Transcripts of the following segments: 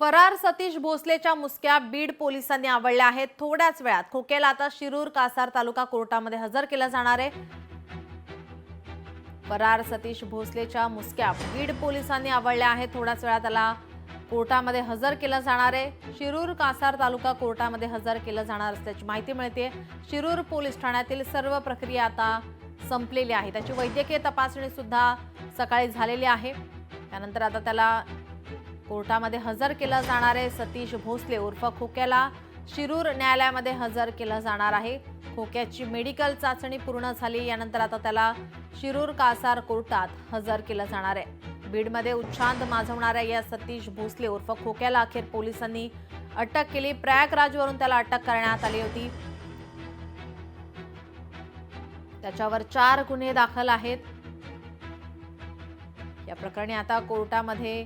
फरार सतीश भोसलेच्या मुसक्या बीड पोलिसांनी आवळल्या आहेत। थोड्याच वेळात खोकेला आता शिरूर कासार तालुका कोर्टामध्ये हजर केला जाणार आहे। फरार सतीश भोसलेच्या मुसक्या बीड पोलिसांनी आवळल्या आहेत। थोड्याच वेळात त्याला कोर्टामध्ये हजर केलं जाणार आहे। शिरूर कासार तालुका कोर्टामध्ये हजर केलं जाणार असल्याची माहिती मिळते। शिरूर पोलीस ठाण्यातील सर्व प्रक्रिया आता संपलेली आहे। त्याची वैद्यकीय तपासणी सुद्धा सकाळी झालेली आहे। त्यानंतर आता त्याला कोर्टामध्ये हजर केलं जाणार आहे। सतीश भोसले उर्फ खोक्याला शिरूर न्यायालयामध्ये हजर केलं जाणार आहे। खोक्याची मेडिकल चाचणी पूर्ण झाली, यानंतर आता त्याला शिरूर कासार कोर्टात हजर केलं जाणार आहे। बीडमध्ये उच्छाद माजवणाऱ्या या सतीश भोसले उर्फ खोक्याला अखेर पोलिसांनी अटक केली। प्रयागराजवरून त्याला अटक करण्यात आली होती। त्याच्यावर 4 गुन्हे दाखल आहेत। या प्रकरणी आता कोर्टामध्ये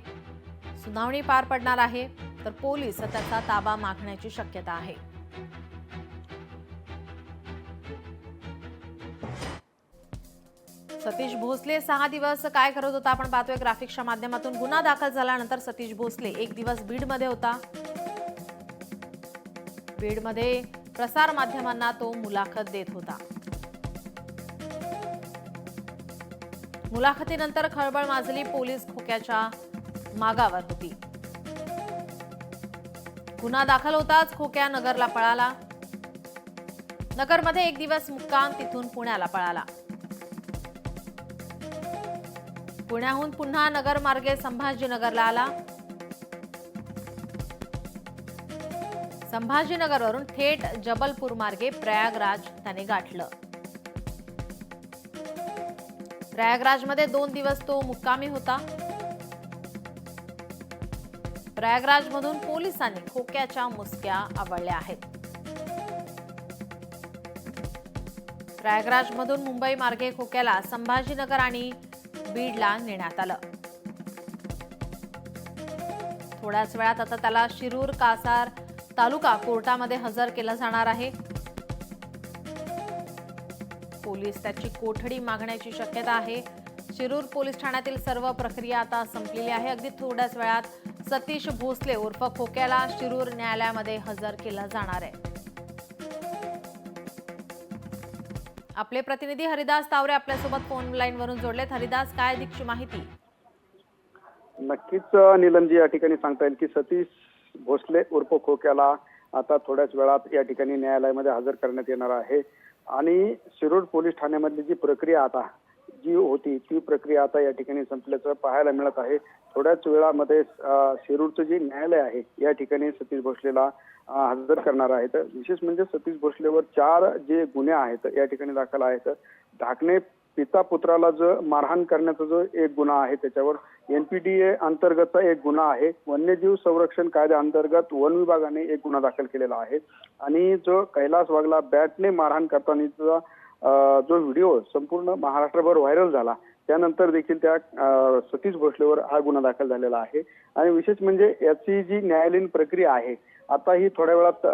सुनावणी पार पडणार आहे, तर पोलीस त्याचा ताबा मागण्याची शक्यता आहे। सतीश भोसले 6 दिवस काय करत होता आपण पाहतोय ग्राफिक्सच्या माध्यमातून। गुन्हा दाखल झाल्यानंतर सतीश भोसले 1 दिवस बीडमध्ये होता। बीडमध्ये प्रसार माध्यमांना तो मुलाखत देत होता। मुलाखतीनंतर खळबळ माजली। पोलीस खोक्याच्या मागावर होती। गुन्हा दाखल होताच खोक्या नगरला पळाला। नगरमध्ये 1 दिवस मुक्काम, तिथून पुण्याला पळाला। पुण्याहून पुन्हा नगर मार्गे संभाजीनगरला आला। संभाजीनगरवरून थेट जबलपूर मार्गे प्रयागराज त्याने गाठलं। प्रयागराजमध्ये 2 दिवस तो मुक्कामी होता। प्रयागराजमधून पोलिसांनी खोक्याच्या मुसक्या आवळल्या आहेत। प्रयागराजमधून मुंबई मार्गे खोक्याला संभाजीनगर आणि बीडला नेण्यात आलं। थोड्याच वेळात आता त्याला शिरूर कासार तालुका कोर्टामध्ये हजर केलं जाणार आहे। पोलीस त्याची कोठडी मागण्याची शक्यता आहे। शिरूर पोलीस ठाण्यातील सर्व प्रक्रिया आता संपलेली आहे। अगदी थोड्याच वेळात सतीश भोसले उर्फ खोक्याला शिरूर न्यायालयामध्ये हजर केलं जाणार आहे। आपले प्रतिनिधी हरिदास तावरे आपल्यासोबत फोन लाईन वरून जोडलेत। हरिदास, काय अधिकची माहिती? नक्कीच नीलमजी, या ठिकाणी सांगता येईल की सतीश भोसले उर्फ खोक्याला आता थोड्याच वेळात या ठिकाणी न्यायालयामध्ये हजर करण्यात येणार आहे। आणि शिरूर पोलीस ठाण्यामधली जी प्रक्रिया आता जी होती ती प्रक्रिया आता या ठिकाणी संपल्याचं पाहायला मिळत आहे। थोड्याच वेळामध्ये शिरूरचं जे न्यायालय आहे या ठिकाणी सतीश भोसलेला हजर करणार आहेत। विशेष म्हणजे सतीश भोसलेवर 4 जे गुन्हे आहेत या ठिकाणी दाखल आहेत। ढाकणे पिता पुत्राला जो मारहाण करण्याचा जो एक गुन्हा आहे त्याच्यावर NPDA अंतर्गतचा एक गुन्हा आहे। वन्यजीव संरक्षण कायद्या अंतर्गत वन विभागाने एक गुन्हा दाखल केलेला आहे। आणि जो कैलास वाघला बॅटने मारहाण करतानाचा जो व्हिडिओ संपूर्ण महाराष्ट्रभर व्हायरल झाला, त्यानंतर देखील त्या सतीश भोसलेवर हा गुन्हा दाखल झालेला आहे। आणि विशेष म्हणजे याची जी न्यायालयीन प्रक्रिया आहे आता ही थोड्या वेळात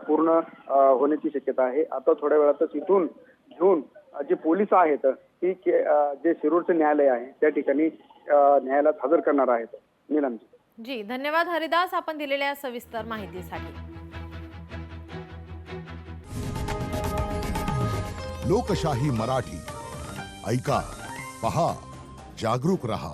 पूर्ण होण्याची शक्यता आहे। आता थोड्या वेळातच इथून घेऊन जे पोलीस आहेत ती जे शिरूरचं न्यायालय आहे त्या ठिकाणी न्यायालयात हजर करणार आहेत। नीलमजी जी, धन्यवाद हरिदास आपण दिलेल्या सविस्तर माहितीसाठी। लोकशाही मराठी ऐका, पहा, जागरूक रहा।